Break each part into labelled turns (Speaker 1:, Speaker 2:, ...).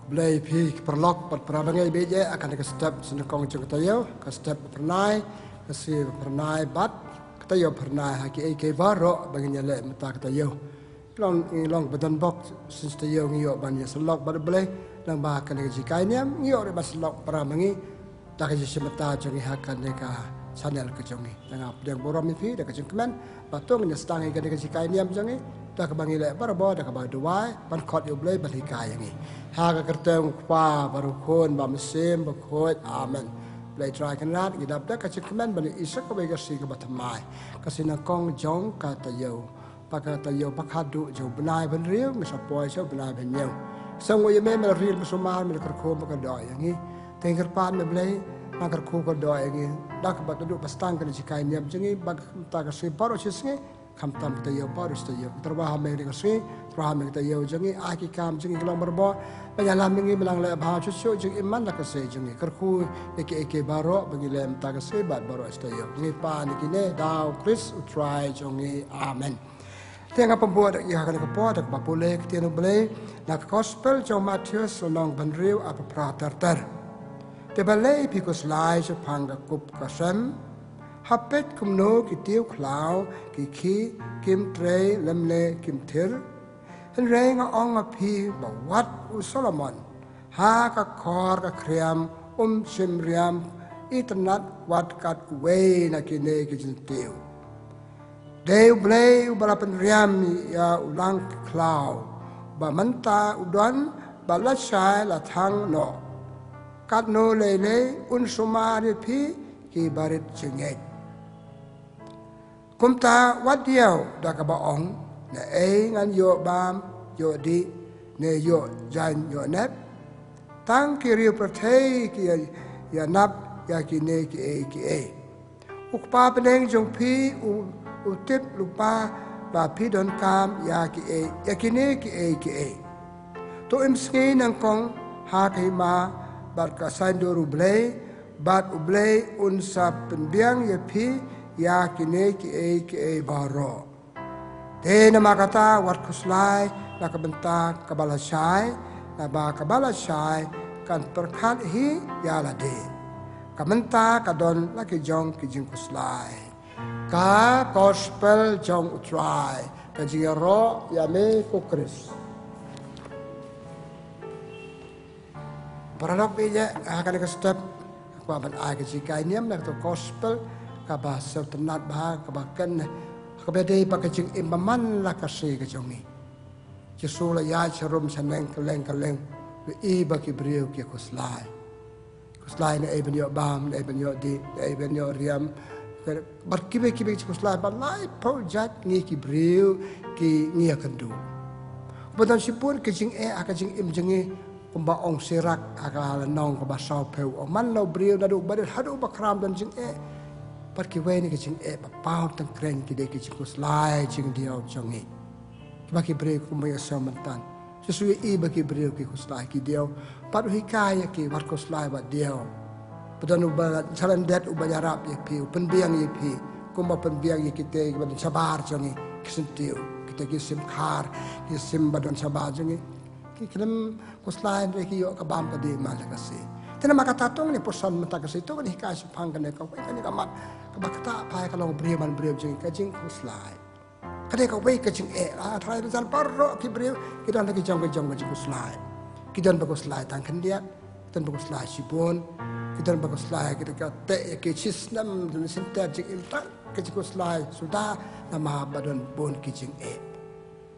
Speaker 1: Belai pi perlok perbangai beje akan ke step senekong jeng tayo ke step pernai ke si pernai bat tayo pernai haki ke baro bagi nyale mata tayo long badan bok since tayo ngiyo ban ya selok bad belai lang ba kan ke jikai niam ngiyo re baselok pramangi tak ke mata jeng hakan ka channel ke jongi tengah yang borom pi dak jeng kemen batung nya stang ke jikai niam jongi tak bangi le barabo dak ba duai ban khot yo belai ban hikai yangi Haga kerteng kwa baru kon bam sem bakot amen. Play try kan rat gidap dak ka chikmen bani isak ka bega si ka batamai. Kasina kong jong ka tayo. Paka tayo pakadu jo benai ben riu misa poi so benai ben nyau. Sang wo yeme mel riu musumar mel kerko ka do yangi. Tengker pan me blai na kerko ka do yangi. Dak ba du pastang kan jikai nyam jengi bag ta ka si paro chisngi kam tam tayo paro tayo. Terbah me ka si Raham kita yau jengi aki kam jengi kelang berbo penyalam mengi melang le bah cucu jengi iman nak se jengi kerku eke baro bagi lem tak se bat baro stayo ni pa ni kine dau Chris try jengi amen tengah pembuat ya kan ke po dak bapule ketinu bele nak gospel jong Matius sonong benriu apa prater te bale pikus lai je panga kup kasem hapet kumno kitiu klau ki kim tre lemle kim tir Hen reng ong a pi ba wat u Solomon ha ka kor ka kriam simriam itanat wat kat we na kine ki jintiu deu blei u balapan riam ya ulang klau ba manta udon ba la shai la thang no kat no lele un sumari pi ki barit jinget kumta wat diau da ka ba ong na ngan yo bam yo di ne yo jan yo nep tang kiri perthei ki ya nap ya ki ne ki e ukpa peneng jong pi u tip lupa ba pi don kam ya ki e ya ki ne ki e to im ski nang kong ha kai ma bar ka san do rublei bat ublei un sa penbiang ya pi ya ki ne ki e baro Tena makata wat kuslai na kabenta kabalasai na ba kabalasai kan perkat hi yala de kamenta kadon laki jong kijing kuslai ka gospel jong utrai ka jingero yame kukris paranok beja akan ke step kwa ban ai ke jikai niam na to gospel ka ba sertenat ba ka ba ken Kabedai pakai cing imaman lah kasih ke jongi. Jesula ya cerum seneng keleng i bagi beriu ke kuslai. Kuslai na eben yo bam, na eben yo di, na eben yo riam. Berkibe kuslai balai pau jat ngi ki beriu ki ngi akandu. Betul sipun ke cing aka cing im jengi kumba ong sirak aka nong kumba sau peu. Man lau beriu nadu badal hadu bakram dan cing Pergi ni kecing pau tang kren kide kecing kuslai cing dia jongi. Bagi beri kumaya sementan. Sesuai bagi beri ke kuslai ki dia. Padu hikaya ki war kuslai bat dia. Padan ubah jalan dat ubah jarap ye pi. Penbiang ye pi. Kumba penbiang ye kita badan sabar jongi. Kesentiu kita kisim kar kisim badan sabar jongi. Kirim kuslai reki yo kabam kadi malakasi. Tena makatatong ni posan mata kasi itu kan hikaya supang kan kau kan kamat kabakta pai kalau beriman jeng kajing kuslai kadai kau baik kajing try rizal parro ki beriu kita lagi jong kajing kuslai kita baguslai tangkan dia kita baguslai sipun kita baguslai kita kate ke cisnam dan sinter jing ilta kajing kuslai sudah nama badan bon kajing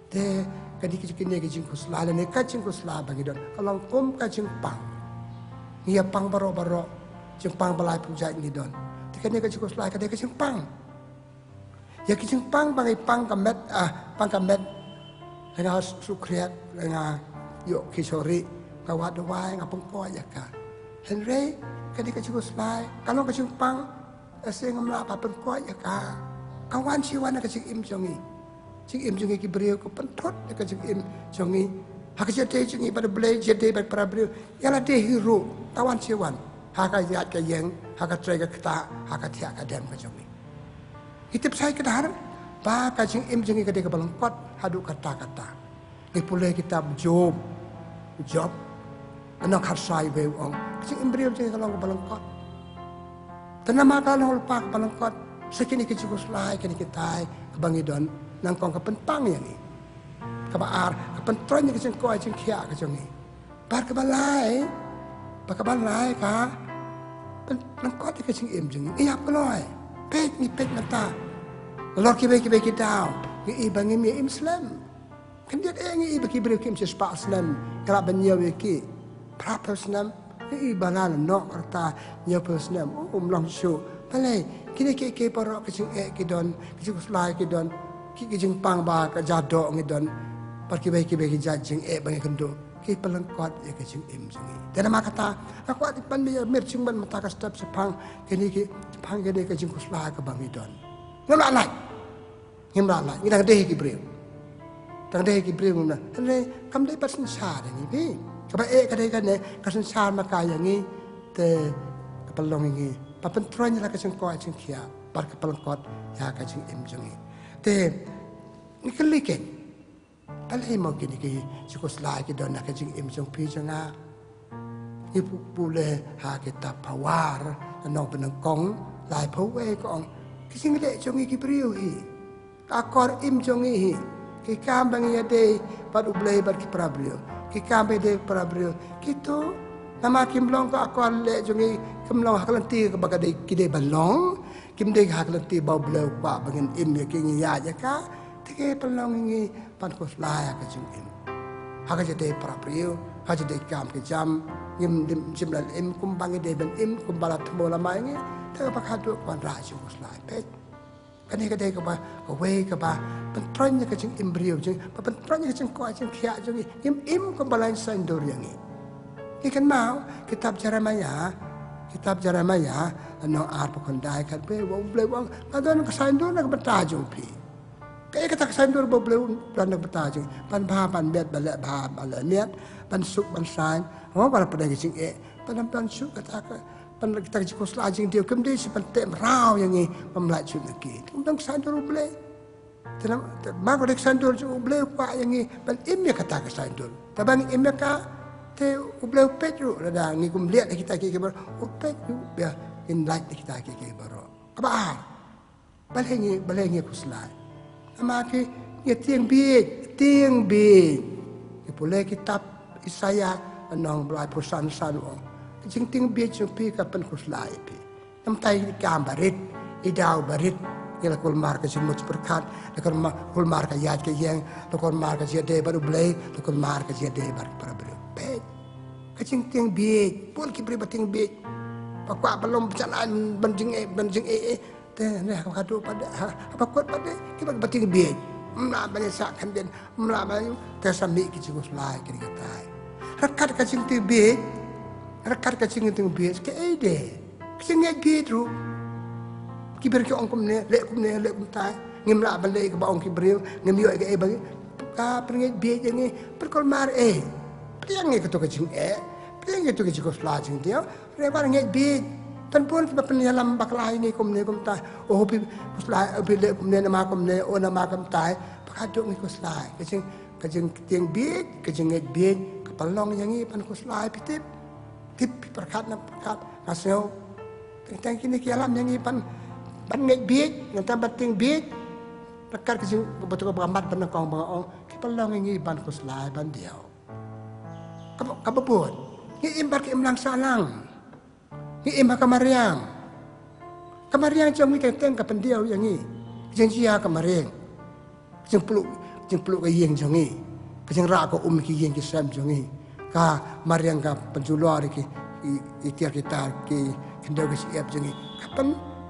Speaker 1: te kadi kajing kuslai ni kajing kuslai bagi don kalau kum kajing pang Ia pang baro jengpang balai puja ini don. Tikanya ke cukup selai kadang ke jengpang. Ya ke jengpang bangai pang kamet dengan sukriat dengan yuk kisori kawat doai ngapung ko ya ka. Henry kadang ke cukup selai kalau ke jengpang asing ngamla apa ko ya ka. Kawan siwan ke jeng im jongi. Jeng im jongi ki beriu ko pentot ke jeng im jongi. Hak jadi jengi pada belai jadi pada para beliau. Ialah dia hero kawan siwan. Hak ayat ke yang hak trai ke kita hak tiak ke dem ke jongi. Hitip saya kedahar. Ba kajing im jengi ke dia ke balong kot hadu kata. Ni pulai kita job anong harsay bewang kasi embrio jeng kalau balangkot tanama kalau pak balangkot sekini kecukuslai kini kita bangidon nang kong kapentang yang ni kabar kapentron yang kecing koi kecing kia kecing ni par kabalai ka balangkot kecing jeng iya peloi pet ni pet mata lor kibe kita ni bangi mi Islam kan dia ngi bagi beri kim sespa Islam kala banyaw ki Prapel Islam ni banan no kata nyapel Islam long show pale kini ke para kecing kidon kecing slai kidon kicing pang ba ka jado ngidon par kibe jajing bangi kendo ki pelengkot ya kecing jengi dan nama kata aku ati pan dia mercing ban mata ka step sepang kini ki pang kini kecing slai ka bangidon ngalai ngidang deh ki beri tang deh ki beri nguna ne kam deh pas sensar ni bi kaba kadai kan ne ka sensar maka yang ni te kapalong ni papentron la ka sengko acing kia par kapalengkot ya ka cing jengi te ni keliken palai mo kini ki sikos lai ki don ka cing jong pi janga ni pule ha kita pawar anong penengkong lai pawe kong kising le jongi ki priu hi akor jongi hi ki kambang ya de par ublei bar ki prablio ki kambe de prablio kito nama kimlong ka akor le jongi kimlong haklanti ka bagade ki de balong kim de haklanti bau blau pa bangin ya ki ya ka tike pelong ngi pan ko slaya ka jing haka de prablio haja de kam ki jam yim dim jimlal kumbang de ben kumbalat mola mai ngi ta pakadu kwan ra ju ko slai pet kan he kadai ka ba away ka ba pen pranya ka jing embrio jing pen pranya ka jing ko jing khia jing ko balai sain dor yang ni ikan mau kitab Jeremia ano ar pa kondai kan pe wong ble wong kadon ka sain dor na ka batajo pi kaya kata ka sain dor bo ble plan na batajo pan bet bala bala net pan suk ban sain ho para pada jing pan suk kata ka pan kita jikos lajing dia kem dia seperti merau yang ni pemelajar lagi. Tentang sandur boleh. Tenang, mak orang sandur boleh pak yang ni pan imnya kata ke sandur. Tabang imnya ka te boleh petru ada ni kum lihat kita ke bar petru ya in light kita ke baro. Apa? Balai kuslai. Ama ke ni tiang bi. Boleh kitab Isaya anong belai perusahaan sanu. Jing ting bi pi ka pen kuslai pi nam tai kam barit idau barit ila kol mar ka simut perkat la kol mar ka yat ka yang la kol mar ka jede baru blai la kol mar ka jede bar para ber pe ka jing ting bi pun ki pri bating bi pakwa belum berjalan benjing te ne ka do pada apa kuat pada ki bating bi mla bale sa kan den mla ba te sami ki kuslai ki kata rakat ka jing ting bi rakat kacing itu bias ke ide kacing gitu kiber ke ongkom ne lek kum tai ngimla balik ke baong kiber ngimyo ke bagi ka pringet bias yang ni perkol mar priang ke to kacing priang ke to kacing ko flajing dia rebar nget bias tan pun penyalam baklah ini kum tai oh bi slai bi lek kum ne nama kum ne o nama kum tai pakaduk ni ko slai kacing tiang bias kacing nget bias kepalong yang ni pan ko slai pitip tip perkat kaseo tentang kini kialam yang ipan ngek biik ngata bating biik perkat kecing betul berambat penekong bangong kipalong yang ipan kuslai ban diau kababut ngi imbar ke imlang salang ngi imba kamariang jong ni tentang kapan diau yang ni jeng sia kamariang jeng peluk ke yeng jong ni jeng ra ko ki yeng ki sam jong ni ka mariang ka penjular ki ikhtiar kita ki kendo ki siap jengi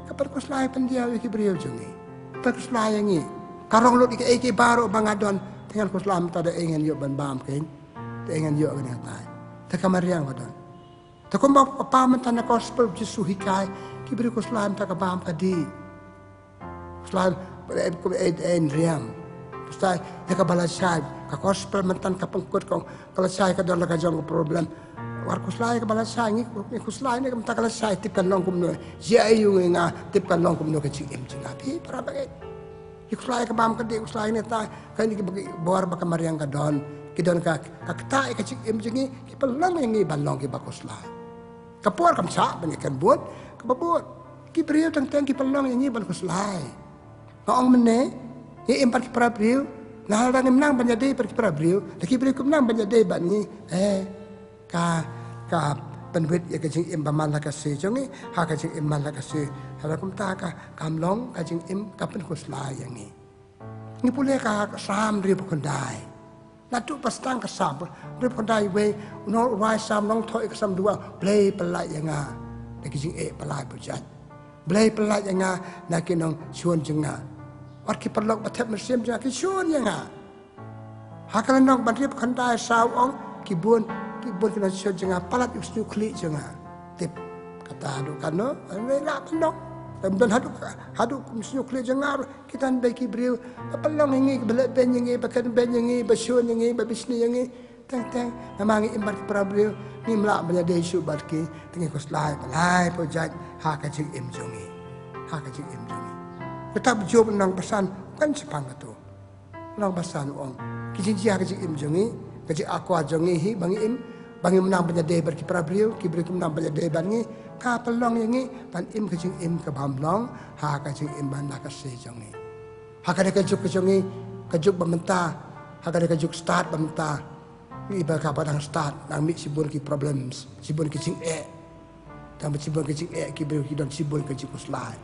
Speaker 1: kapan kuslai pendia ki beriau jengi kapan kuslai yangi karong lut ki baro bangadon dengan kuslam tada ingin yo ban bam ken ingin yo ni tai ta kamariang wadon ta komba apa mentana gospel Jesu hikai ki beri kuslam ta ka bam ka di kuslam ko riam Pustai jika balasai ka gospel mentan ka pengkut kong kalasai ka dalam kajong problem war kuslai ka balasai ni kuslai ni ka kalasai tip kan long kumno sia ayu nga tip kan long kumno ka cim api para bagai kuslai ka bam ka di kuslai ni ta kan ni bagi bawar ba kamariang ka don kita nak tak kecik macam ni kita lang yang ni balong kita bagus lah kapuar kamsa banyak kan buat kebuat kita beriu tentang kita lang yang ni bagus lah ngong mana ni empat kita beriu nah orang menang banyak day pergi beriu lagi beriu menang banyak day bat ni ka penwit ya kajing im baman la kasih jongi ha kajing im man la kasih harakum ta ka kamlong kajing im kapen kusla yang ni ni pule ka sam ri pun dai na tu pastang ka sam ri pun dai we no rai sam long thoi ka sam dua play pelai yang nga na kajing pelai bujat play pelai yang nga na kinong chuan jenga wat ki perlok batep mesim jenga ki chuan yang nga ha kan nok ban ri pun dai saw ong ki buon kena show jangan palat usnu klik jangan tip kata hadu kano lah pendok dan hadu usnu klik jangan kita bagi beriu pelong ini belak ben ini bahkan ben ini bersyun ini berbisnis ini tang memang imbar beriu ni melak menjadi isu barki tengah kuslai pelai projek hak kecil imjongi kita berjumpa nang pesan kan sepang itu nang pesan ong kijinjia kecil imjongi kecil aku ajongi hi bangi menang penjadeh berkiprah beliau menang penjadeh bangi ka pelong yang ni pan im kecing im ke bamlong ha kecing im ban nak kasih jongi ha kada kejuk kejongi kejuk bementah ha kada kejuk start bementah ni bakal padang start nang mi sibun ki problems sibun kecing dan sibun kecing ki beliau dan sibun kecing kuslai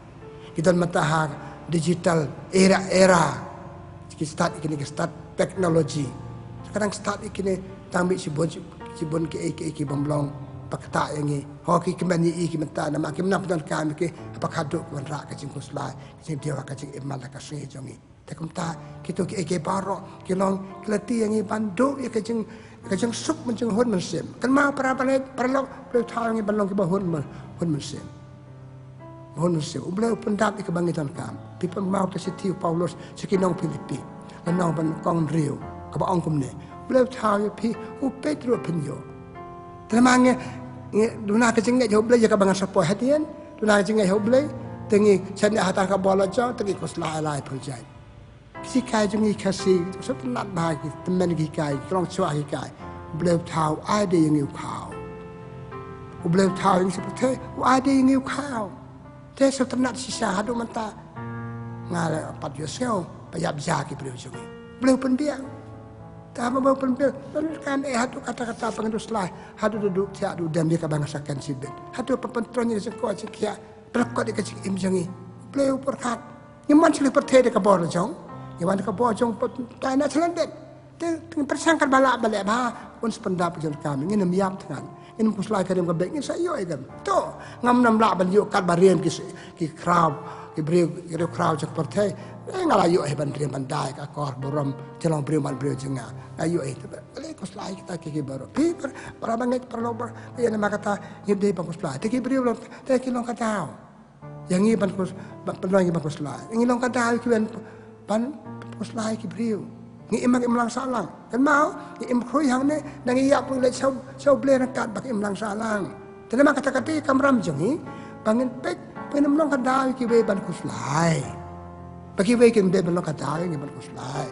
Speaker 1: kita mentah digital era kita start teknologi sekarang start ikini tambah sibun ki bamlong pakta yang ni hoki kemen ni ki menta nama ki menang dan kami ki apa kaduk kon rak kecing kuslai kecing dia kecing imal ka sih jongi takum ta kita ki barok ki long kelati yang ni banduk ya kecing sup menceng hun mensim kan mau para perlok thang ni balong ki bahun mensim ublah pendat ke bangitan kam pipa mau ke sitiu Paulus sekinong Filipi lanong ban kong rio ka ba ongkum ne beliau tahu pi Pedro penyo telamangnya duna kecengek jauh beliau jaga bangan sepoi hatian duna kecengek jauh beliau tengi sana hatan ka bola jauh tengi kuslah alai puljai si kai jungi kasih sepenat bagi teman kai krong chua kai beliau tahu ada yang iu kau beliau tahu yang seperti ada yang iu kau te sepenat sisa hadu menta ngale pat yosel payap jaki beliau jungi beliau pendiang tak mau penpil kan hatu kata-kata pengendus lah hatu duduk tiak du dan dia kabangsakan sibet hatu pepentronya sekoi sekia berkot di kecil imjangi beliau perkat nyaman sila perteh de kabor jong nyaman kabor jong tai na selendet dengan persangkal balak balik bah pun sependap jong kami ngin miam tangan ngin kuslai kadem kabek ngin sayo egam to ngam nam la ban yuk kat bariem ki crowd ki beliau crowd jong perteh ngalayu ban riem bandai ka kor borom celong beliau man beliau jenga ayo itu boleh kuslai kita kiki baru pikir para banget perlu ya nama kata ngide bang kuslai teki beriu teki long kata yang ini ban penolong bang kuslai yang long kata kian ban kuslai ki beriu ngi imang imlang salang kan mau ngi im khoi hang ne nang iya pun le sau ble rakat bak imlang salang tenama kata-kata kamram jengi bangin pek penolong kata ki be ban kuslai bagi we kim be ban kata ngi ban kuslai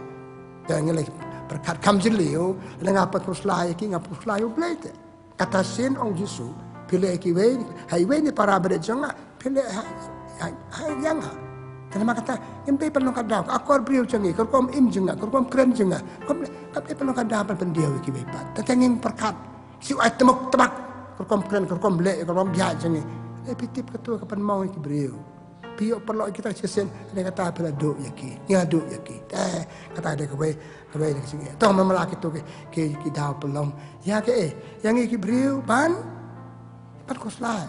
Speaker 1: jangan lagi berkat kamjiliu dengan apa kuslai ki ngap kuslai blete kata sin ong Yesu pilih ki we hai we ni para berjonga pilih yang Tanama kata impe perlu kada akor beriu cengi kerkom im jenga kerkom keren jenga kom kape perlu kada pan pendiau ki we pat tatengin perkat si ai temuk tebak kerkom keren kerkom blek kerkom biak cengi pitip ketua kapan mau ki beriu pio perlu kita sesen ada kata pada duk yaki ngaduk yaki kata ada ke sini toh memelak itu ke daw pelong ya ke yang iki beriu ban kuslai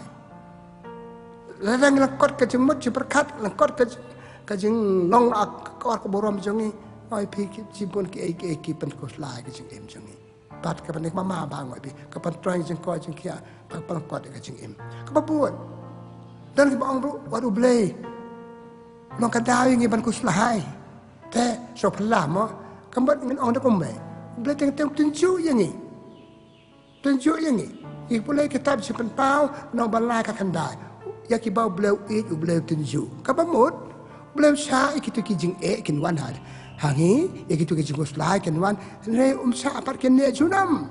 Speaker 1: ladang lekot ke jemut berkat lekot ke jeng long akor ke borom jongi oi pi jipun ki pen kuslai ke jeng im jongi pat ke panik mama bang oi pi ke pentroing jeng ko jeng kia pak pelkot ke jeng im ke babuat dan ke bang waru blei long kadawi ngi ban kuslai te so pelamo kambat ngin on de kombe blei teng tunjuk yang ni ik boleh kitab sipan pau no balai ka kandai ya ki bau bleu it u bleu tunjuk ka bamut beliau sya ikitu kijing kinwan hal hangi ikitu kijing uslai kinwan le sya apar kene junam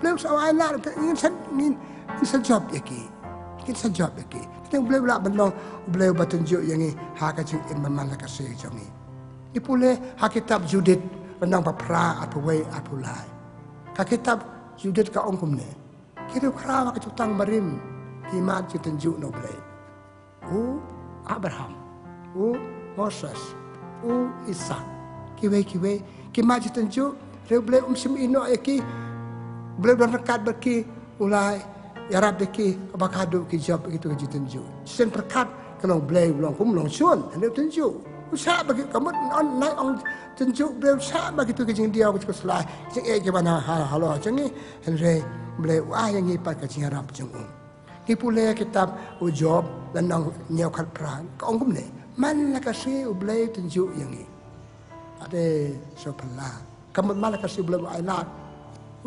Speaker 1: beliau sawai la ingin sejab yaki ingin sejab yaki kita beliau la benong beliau batunjuk yang ni hakajing imam la kasih jongi ipule hakitab Judit benang papra atawai atulai hakitab Judit ka ongkumne kira kra ka tutang barim kimat jutunjuk no beliau Abraham Moses Ishak kiwe kimat jutunjuk beliau sim ino yaki beliau dan rekat berki ulai yarab deki abakado ki job gitu ke tunjuk sen perkat kalau beliau long kum long sun anda tunjuk usah bagi kamu on naik on tunjuk beliau usah bagi tu ke jing dia ke selai jing ke mana halo jing ni henry beliau yang ni pat ke jing arab jing ni pula kitab ujob dan nang nyau khat pran ka ong kum ne man la ka si beliau tunjuk yang ni ada sopala kamu mal ka si beliau ai la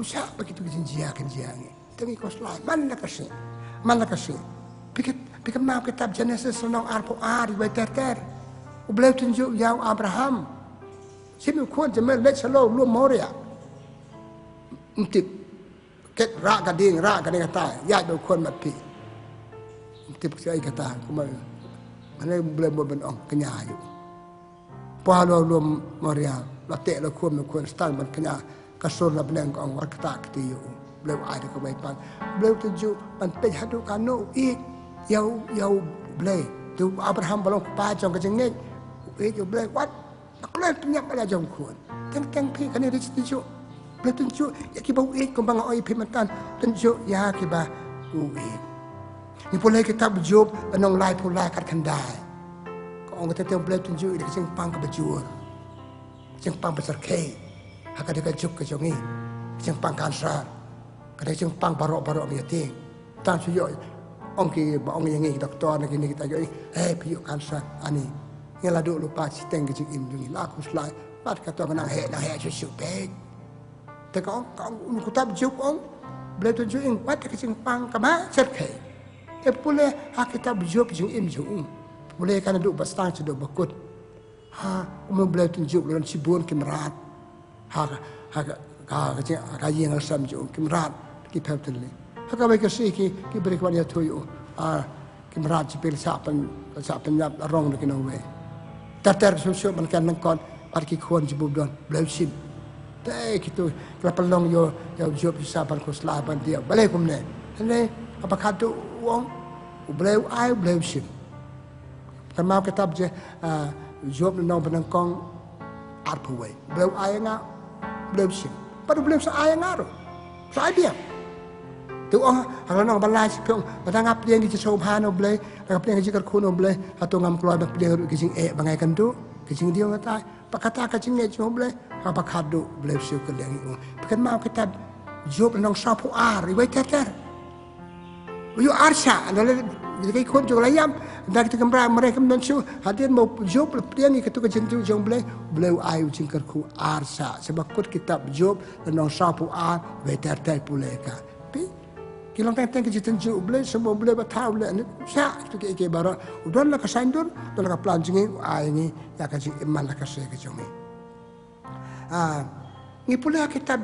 Speaker 1: usah bagi tu ke jing dia kan dia ni tengi kos lain mana kasih pikir mau kitab Genesis nong arpo riwayat terter beliau tunjuk yau Abraham sini kuat jemel let selo lu moria untuk ket rak gading kata ya do kuat mati untuk saya kata kumai mana beliau benong kenyayu palo lu moria latek lu kuat stan man kenya kasur la beleng kong warkata ketiyu beliau ada kebaikan beliau tunjuk pantai hadu kanu yau beliau tu Abraham belum pajang ke jengek itu beliau wat beliau penyak pada jong kuan teng pi kan dia tunjuk beliau tunjuk ya kibau kembang oi pimatan tunjuk ya kibah ni pula kita Job anong lai pula kat kandai kau kata beliau tunjuk dia jengpang ke bejur jengpang besar ke hak ada juk ke jongi jengpang kansar kadang jengpang barok dia ting tan suyo ong yang ni doktor nak ni kita joi piuk kansa ani yang ladu lupa siteng ke jing im laku slai pat kata menang na susu pek te kong kutab juk ong bele tunjuk ing pat ke jengpang kama set kai pule hak kita juk jing im jung boleh kan duk bastang cedo bakut bele tunjuk dalam sibun kimrat kaji yang asam jung kimrat kita betul. Haka baik sih ki beri kawan ya tuju kimrat cipil sapan nyap rong nak kena we. Terter susu man kon arki kon jibub don blausin. Teh gitu kalau pelong yo job sapan ko selaban dia. Balai kumne. Ini apa katu uang blau blausin. Kamau kitab je job nang penangkong arpuwe. Blau ai nga blausin. Pada belum saya ngaruh. Saya dia. Tu kalau nang balai sepung, batang apa yang kita sopan obleh, apa yang kita kerkun obleh, atau ngam keluar apa yang kita bangai kendu, kita dia kata, pakata kita ni obleh, apa kado obleh syukur yang itu. Bukan mau kita job nang sapu riwayat terter. Uyu arsha, adalah kita ikut jual ayam, dan kita kembali mereka mencu, hadir mau job yang itu kita jentu jong obleh ayu jingkerku arsha. Sebab kita job nang sapu riwayat terter puleka. Kilang tentang kejitu boleh semua boleh bertahu boleh ni sah tu ke barat udah lah kesandur udah lah pelanjungi ini ya kaji iman lah kasih kejongi ni pula kita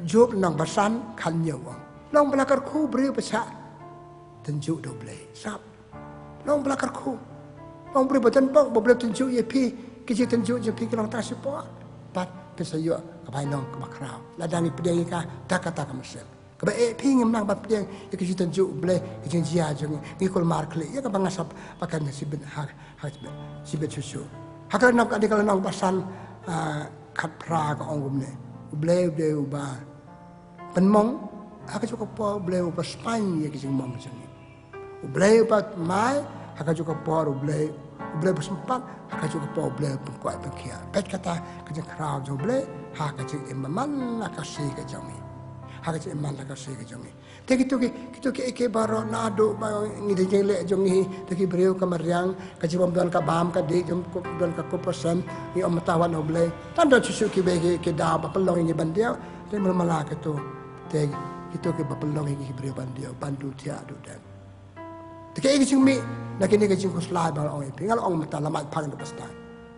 Speaker 1: job nang basan kanyo long belakar ku beri besar tunjuk boleh sab long belakar ku long beri badan bang boleh tunjuk ye pi keji tunjuk je pi kilang tak support pat pesayo kapai nong kebakrau ladang ni pedang ka tak kata kemasel kebaik pingin mang bab dia ya kita tunjuk boleh kita jia jeng ni kol markle ya kabang asap pakan sibet hak sibet susu hak nak ada kalau nak pasal kat pra ka ongum ne boleh dia ubah penmong hak juga po boleh ubah Spain ya kita mong jeng boleh ubah mai hak juga po boleh bersempat hak juga po boleh pengkuat pengkia pet kata kerja kerau jo boleh hak kerja imam nak kasih ke jami hak iman la kasih ke jongi te gitu ke baro nado ba ngide jele jongi te ki breu kamariang ka jibam don ka bam ka de jom ko don ka ko persen ni om tawan oble tanda susu ki be ke da ba pelong ni bandia te mala ka to te gitu ke ba pelong ki breu bandia bandu tia do dan Tapi ini cuma nak ini cuma selai baru orang ini. Kalau orang mata lama pang itu pasti.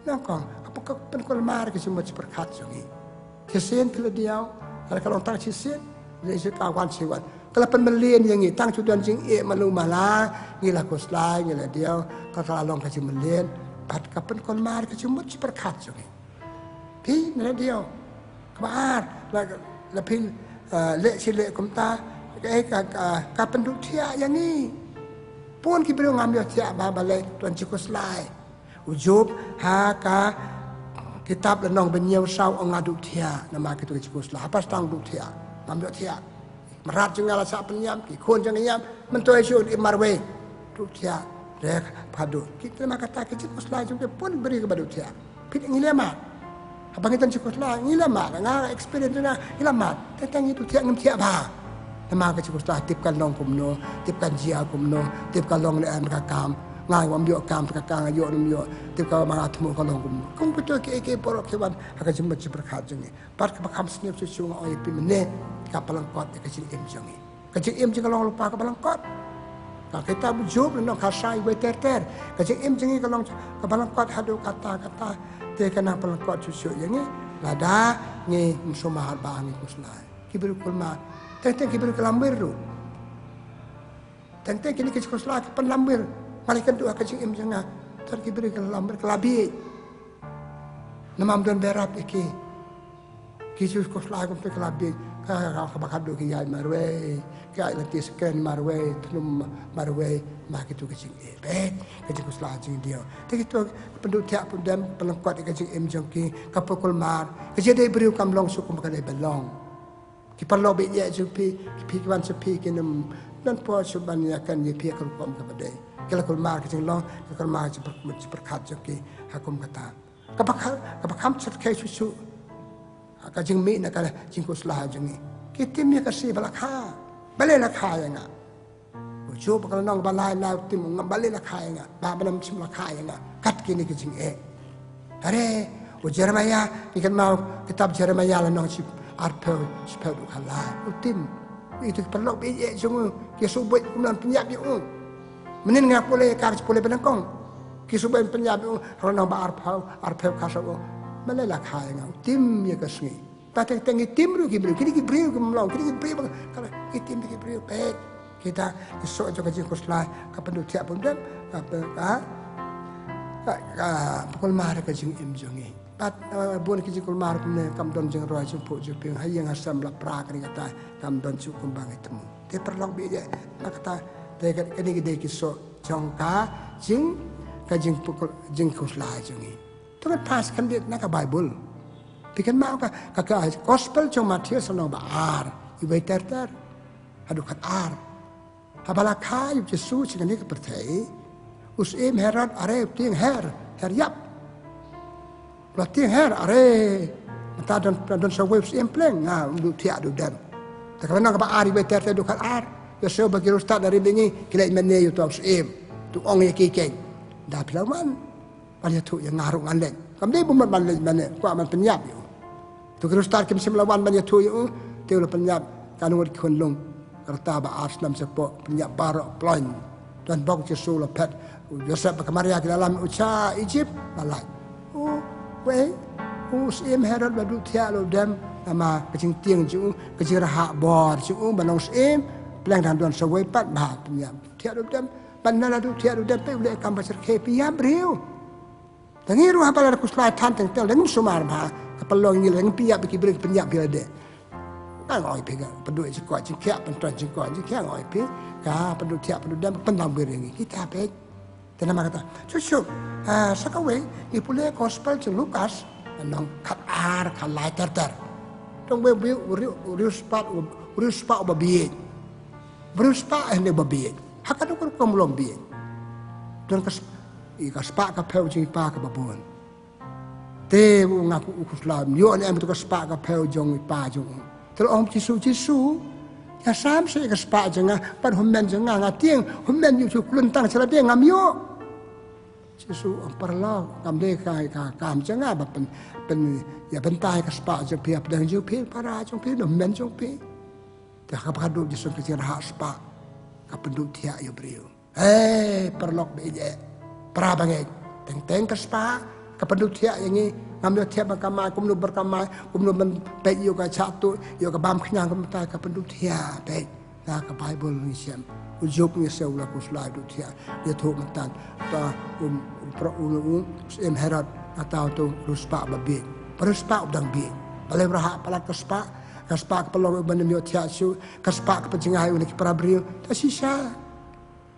Speaker 1: Nampak apa penkol mar cuma seperkat jadi. Cesen pula dia. Kalau orang cesen, dia kawan siwan. Kalau penmelian yang ini tang sudah jing malu malah ngilah selai ngilah dia. Kalau orang cuma melian, pat penkol mar cuma seperkat jadi. Pi mana dia? Kebar, lapin lek silek kumta. Kapan duk tiak yang ni? Pun kita belum ambil tiak balik tuan cukup selai. Ujub haka kitab lenong benyau sau ngaduk tiak nama kita cukup selai. Apa setang duk tiak? Ambil tiak. Merat jangan lah sak penyam, kikun jangan nyam. Mentua isu di marwe duk tiak. Dek padu. Kita nak kata cukup selai juga pun beri kepada tiak. Pit ngilemat. Abang kita cukup selai ngilemat. Ngang experience na ngilemat. Tentang itu tiak ngem tiak bah. Nama kita cukup setelah tipkan long kumno, tipkan jia kumno, tipkan long le mereka kam, ngai wam biok kam mereka kam ayok nim biok, tipkan mga temu kalong kumno. Kung betul ke porok kewan, akan jembat berkat jengi. Part kebakam snip susu ngai pimene, kapalang kot kecil jengi. Kecil jengi kalau lupa kapalang kot. Kalau kita berjub lenong kasai weter, kecil jengi kalau kapalang kot hadu kata tekana kapalang kot susu jengi, lada ngi musumahar bahangi kusnai. Kibir kulma. Tentang kita berkelambir tu. Tentang kini kita sekolah ke penlambir. Malaikat doa kecil jangan. Tentang kita berkelambir kelabi. Nama amdan berat iki. Kita sekolah ke kelabi. Kalau kebakat doa kita marway. Kita nanti sekian marway. Tenum marway. Mak itu kecil bet. Kecil sekolah jeng dia. Tapi kita penduduk tiap pun dan pelengkap kecil jengki. Kapukul mar. Kecil dia beri kamlong suku makanya belong. Kita perlu bijak jupi, kipikan jupi kinam dan puas subanya kan jupi akan kom kepada. Kalau kulmar kita long, kulmar berkat jupi hakum kata. Kapakam setkai susu, kajing mi nak kalau jingkus lah jengi. Kita mi kasih balakha, balik lakha yang ngah. Ujo kalau nong balai lau tim balik lakha yang ngah, babalam sim lakha yang ngah. Kat kini kajing Hare, Jeremiah, ikan mau kitab Jeremiah lah nong sip. Arpel sepel kalah ultim itu perlu bijak semua kisubut kemudian penyap dia menin ngak boleh kar boleh benangkong kisubut penyap dia kalau nampak arpel kasau mana lah kaya ngak ultim ya kesni tapi tengi tim lu kibri kini kibri kemlau kini kibri kalau tim kibri pet kita esok juga jengkos lah kapan tu tiap pun dan apa pukul marah kejeng imjongi Pat buan kiji kulmar kumne kam don jeng roy jumpu juping hayang asam la pra kani kata kam don cu kumbang itemu. Te perlong bi je nak kata te kani gede kiso jongka jing ka jing pukul jing kusla jengi. Tu kan pas kan dia nak Bible. Pikan mau ka gospel jong Matius no ba ar ibai ter adu kat ar. Habala kai Yesus kan ni kepertai us em herat are ting her yap. Latih her are mata dan sawai simpleng nah untuk tiak do dan tak kena apa ari beter tu kan ar ya so bagi ustaz dari bingi kila mene you tu sim tu ong ye kikeng dah pelawan pada tu yang ngarung andeng kamde bumat balik mana ku aman penyap you tu ustaz kim semlawan mana tu you tu la penyap kanu di konlong kerta ba aslam sepo penyap barok plan dan bok jesu la pet Yosef kemaria ke dalam uca Egypt balai Wei, usim herod badu tiak lo dem nama kecing tiang ju kecing rahak bor ju banong sim pelang dan don sawai pat bah penyam tiak lo dem bandana du tiak lo dem pe ulek kam pasir ke pia breu tangi ruah pala ku slai tan teng tel dengan sumar bah kapalong ngil ng pia biki breu penyap bila de kan oi pega pedu jikwa jikya penton jikwa jikya oi pe ka pedu tiak pedu dem pendam beringi kita pe tenama kata cucu sakawe ipule gospel je Lukas nong kat ar kalai ter tong be uruspa babi beruspa ene babi hakadu ko komlom bi don kaspa ka peu jing pa ka babon te ngaku ukuslam yo ne am to kaspa ka peu jong pa jong tel om jisu ya sam se kaspa jenga pan hummen jenga ngatieng hummen yu kluntang sela de ngam yo Jesu perlu kamde kai kam jangan apa pen ya bentai kaspa jong pi apa jong pi para jong pi dom men jong pi dah kapadu Jesu kecil hak spa kapadu tiak yo brio perlok beje pra bangai teng ke spa ke pendutia yang ini ngambil tiap berkamai kumnu berkamai kumnu menpek yo ke satu yo ke bam kenyang ke mentai ke pendutia pek nah ke Bible ni siam ujub ni saya ulah kuslah dutia dia tu mentan ta Herod atau tu ruspa babi ruspa udang bi balai raha pala kespa ke pelong benem yo tiasu kespa ke penjengah unik para brio ta sisa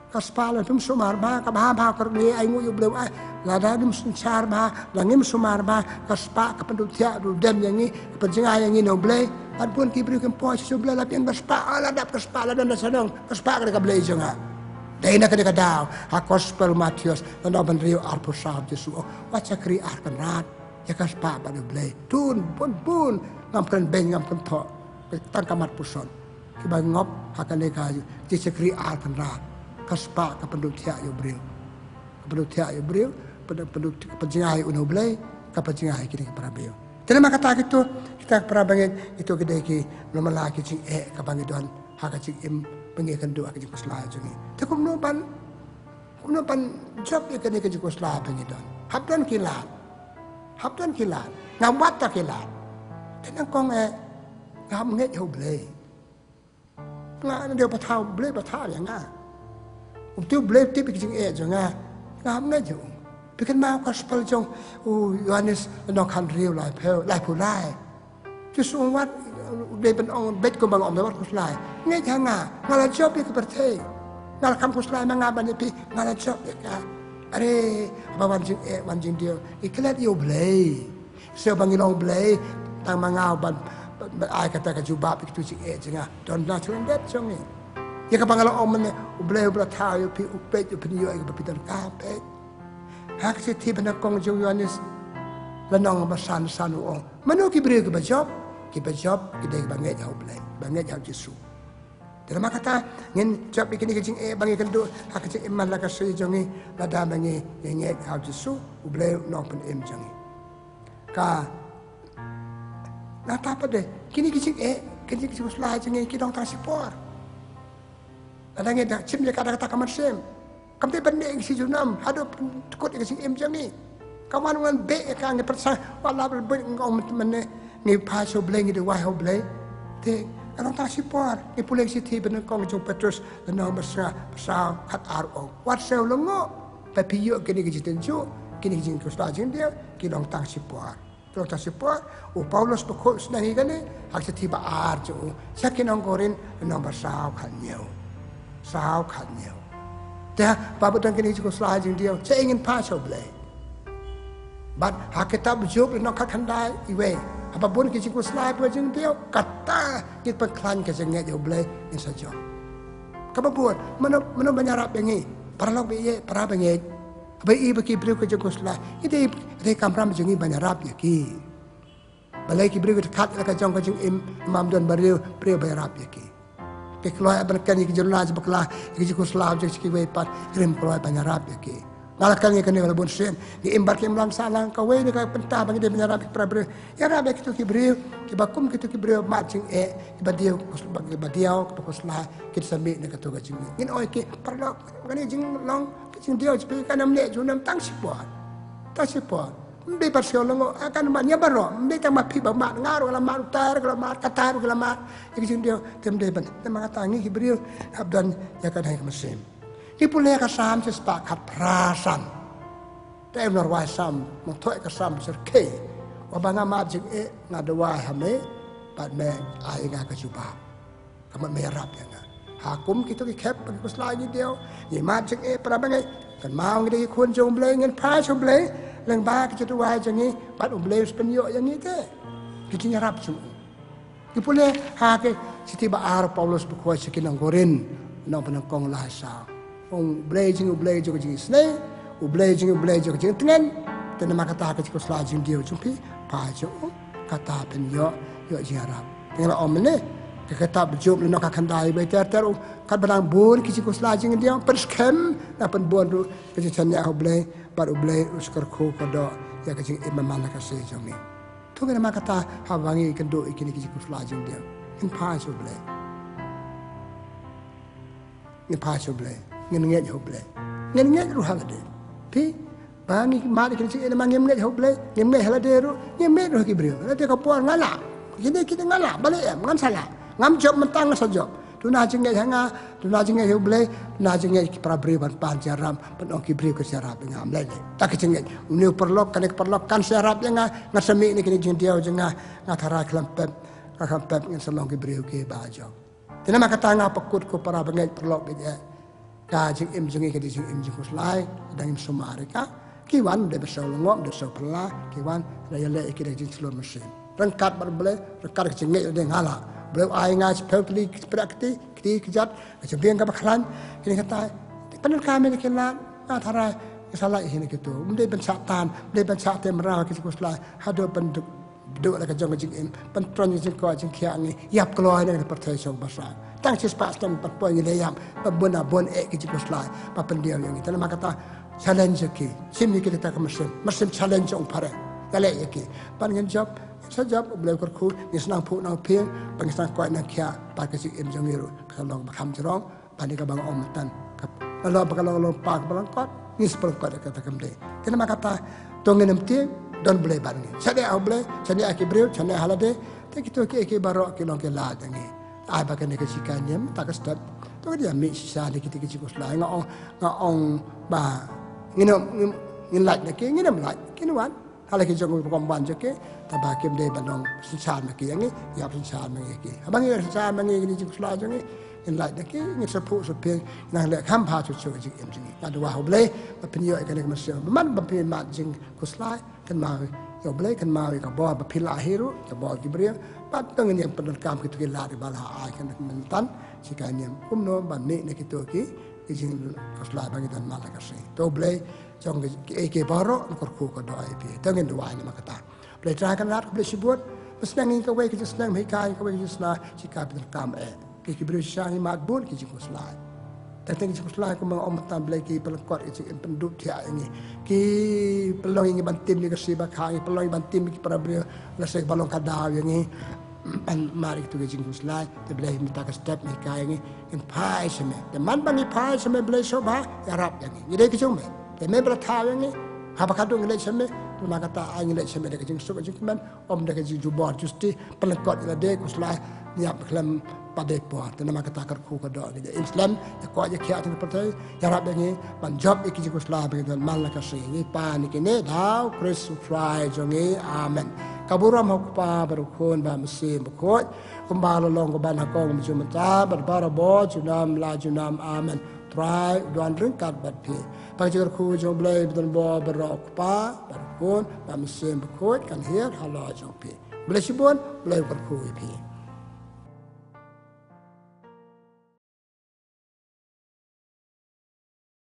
Speaker 1: kaspa la tum sumar ba ka ba kerni ai ngu yu bleu ai la da dum char ba la ngim sumar ba kaspa ka pendutia du dem yang ni penjengah yang ni no blei ad pun ki bri kem po su blei la pian kaspa la dap kaspa la dan sanong kaspa ka blei jonga dai na ka de daw ha gospel Matius dan do ben rio arpo sab Jesu wa chakri ar kan rat ya kaspa ba du blei tun pun ngam kan ben ngam kan tho tan kamat puson ki ba ngop ha kan de ka ji chakri ar kan rat kaspa ke pendutia yo bril pendutia penjengah uno blai ke penjengah kini para beo terima kata gitu kita para banget itu gede ki nomor lagi cing ke banget don hak cing im pengikan doa ke kusla jungi te kum no pan job ya ke kusla banget don habdan kilat ngawat ta kilat tenang kong ngam nget yo blai ngah dia patau blai patau yang ngah tu boleh tipe kecing jangan ngam na jo bikin mau gospel jong Yohanes no kan real life life pulai just what they been on bet ko bang om wat kuslai ngai janga ngala job ke pertai ngala kam kuslai mangaban pi ngala job ka are ba wanjing dia iklat yo blai so bang ilong blai tang mangau ban ai kata ka jubab itu cing jangan don na chuan det jong ni ya kapangalo omen ublay tayo pi upet yo piniyo ay kapitan kapet hak si tiba na kong jo Yohanes lanong masan sanu ong manu ki brio ki bajop ki dai banget ya ublay banget ya Jesu dalam kata ngin job ikini kecing bangi kendo hak kecing iman la kasih jongi lada bangi yenye ya Jesu ublay nong pen jongi ka na tapa de kini kecing uslah jongi kidong tasipor ada yang dah cim dia kata kamar sem, kamu pendek si junam, ada tukut ke sing jam ni, kawan wan be kan ni persa, wala ber ngom mana ni paso bleng ni wah ho bleng, te orang tak sipar, ni puleng si ti benar kong jong Petrus dan nomor sa kat aro, wat sel lengo, tapi yo kini ke jitan jo, kini jing kusla jing dia, kini orang tak sipar. Kalau tak sipar, Paulus berkot senang ni, hak setiba arjo, sakin orang korin nomor sa kan nyau. Sao kan nhiều, dah bapak dan kini juga selajeng dia. Saya ingin pasal boleh, but hak kita berjumpa dengan kandai iwe. Apapun kita juga selajeng dia kata kita berkelan kesengat dia boleh insya. Kamu buat mana menyarap bengi, para log bengi, para bengi. Bayi bagi beliau kerja kuslah, itu kamera menjengi menyarap ya ki. Balai ki beliau dekat lagi jang imam dan beliau menyarap ya ki. Keluar berkan yang jurnal sebeklah yang kuslah jadi kiway pat kirim keluar banyak rap ya ki ngalakan yang kena kalau bonsen di embark yang melang salang kawai ni kau pentah bagi dia banyak rap para ya rap itu kibriu kibakum itu kibriu macing kibadio kibadio kuslah kita sambil nak tu gajing ini oi ki perlu kani jing long jing dia sebagai kan amne junam tang sipot Mbe pasal lengo akan banyak baru. Mbe tambah pi bamak ngaruh kalau mak utar kalau mak katar kalau mak yang dia temde ban. Tema kata ni Hebrew abdan ya kan hai mesim. Ki pulih ka sam sepakat prasan. Tem norwai sam motoi ka sam serke. Wabanga mak jing ngadawai hame bad me ai ga ka juba. Kamat merap ya nga. Hakum kita ki kep kus lagi dia. Ni mak jing para bangai kan mau ngi kun jom blei ngan pa jom blei. Leng ba kita tu wahai jangi, batu beli sepenyok jangi te, kita nyarap semua. Kipuleh hake setiap ar Paulus berkuat sekian Korin, nak penangkong lahasa. Ong beli jangi sene, beli jangi tengen. Dan nama kata hake cikgu selajeng dia jumpi, pajo kata penyok yok nyarap. Tengok om ni, kata berjumpa nak akan dah beter kat barang bun cikgu selajeng dia perskem, nak penbun tu kecicanya beli. Baru beli uskar ko kada ya kecing imam mana kasih jami. Tu kan nama kata hawangi kendo ikini kecing kuslajeng dia. Impossible. ngin hoble ngin ru halade pi bani mari kini cik nama ngin hoble ngin halade ru ngin ru ki brio nanti ka puan ngala kini kita ngala balik ya ngan salah ngam job mentang saja tuna jingai hanga tuna jingai hoble na jingai para brio ban pan jaram penong ki brio ke syarab ngam lele tak jingai uni perlok kan syarab yang ngasami ni kini jing dia jenga ngathara klempet akampet ngin salong ki brio ke bajo tina makata nga pakut ko para bangai perlok beje ka jing im jingai ke jing im jing kuslai dang im sumarika kiwan de besau longom de besau pela kiwan raya le ikire jing slot mesin rengkat berbele rengkat jingai de ngala beliau ai ngas pelpli prakti kiti kejat kejebian ka bakran kini kata panel kami ni kena ngathara salah ini gitu mende pensatan mende pensate merah ki kuslai hado penduk duk la ka jong jing im pentron jing ko jing khia ngi yap kloi ne partai so basa tang sis pas tam pat poin le yam pa bona bon e ki kuslai pa pendial yang itu maka kata challenge ki simni ki ta ka mesin challenge ong pare kale ki pan ngin job sajab beliau kerku ni senang pu nang piang bang senang ko nang khia pa ka jing im jong iru kalong bakam jerong pani ka bang om tan kalau bakalong pak balangkot ni sepelkot kata kemde kena maka kata tongin emti don boleh barngi sade au boleh sade akibril sade halade te kito ke baro ke long ke la dangi ai ba kan ke sikanyem ta ka step to dia mi sa de kiti ke kos la nga ong ba ngin lak ne ke ngin lak kin wan hala ke jong ko ban je ke ta ba kem de banong sinchan ma ke yangi ya sinchan ma ke abang ya sinchan ma ngi ni kos la jangi in like the king it's a put so ping nang le kham pha chu chu ji em ji ta do wa hoble ba pin yo ka ne ma se man ba pin ma jing kuslai kan ma yo ble kan ma ka bo ba pin la hiru ka bo gibriya ba tang ni pen kam ki tu la de ba la ai kan men tan si ka ni kum no ba ne ne ki to ki jing kuslai ba ngi dan ma la ka se to ble jong ki ke baro ko ku ko do ai pi tang ni wa ni ma ka ta ble tra kan lat ble sibut pas nang ni ka we ki just nang me kai ka we just na si ka pen kam ki beri syahi makbul ki jing kuslai datang jing kuslai ko mga omatan blai ki pelengkot ki jing penduk dia ini ki pelong ini bantim ni kasi bakha ki pelong bantim ki para beri lasek balong kadaw ini ban mari tu ki jing kuslai te blai minta ka step ni kai ini in pai seme te man bani pai seme blai soba yarap ini ni dei ki jong me te me berata ini haba kadung ngelai seme tu nak kata ai ngelai seme de ki jing sok jing man om de ki jing jubor justi pelengkot ila de kuslai niap kelam pada puan, dan nama kata kerku kedua ni. Islam, kau aja kiat tu percaya, jarap ni, banjab ikut jikus lah begitu, malah kasih ni pan ni dah, Chris fly jongi, amen. Kaburam hukpa berukun, bermesin berkut, kumbal long kuban hakong menjumata, berbara bo, junam la junam, amen. Try duan ringkat berpi. Pagi kerku jom belai betul bo berukpa, berukun, bermesin berkut, kan hiar halau jompi. Boleh sibun, boleh kerku ipi.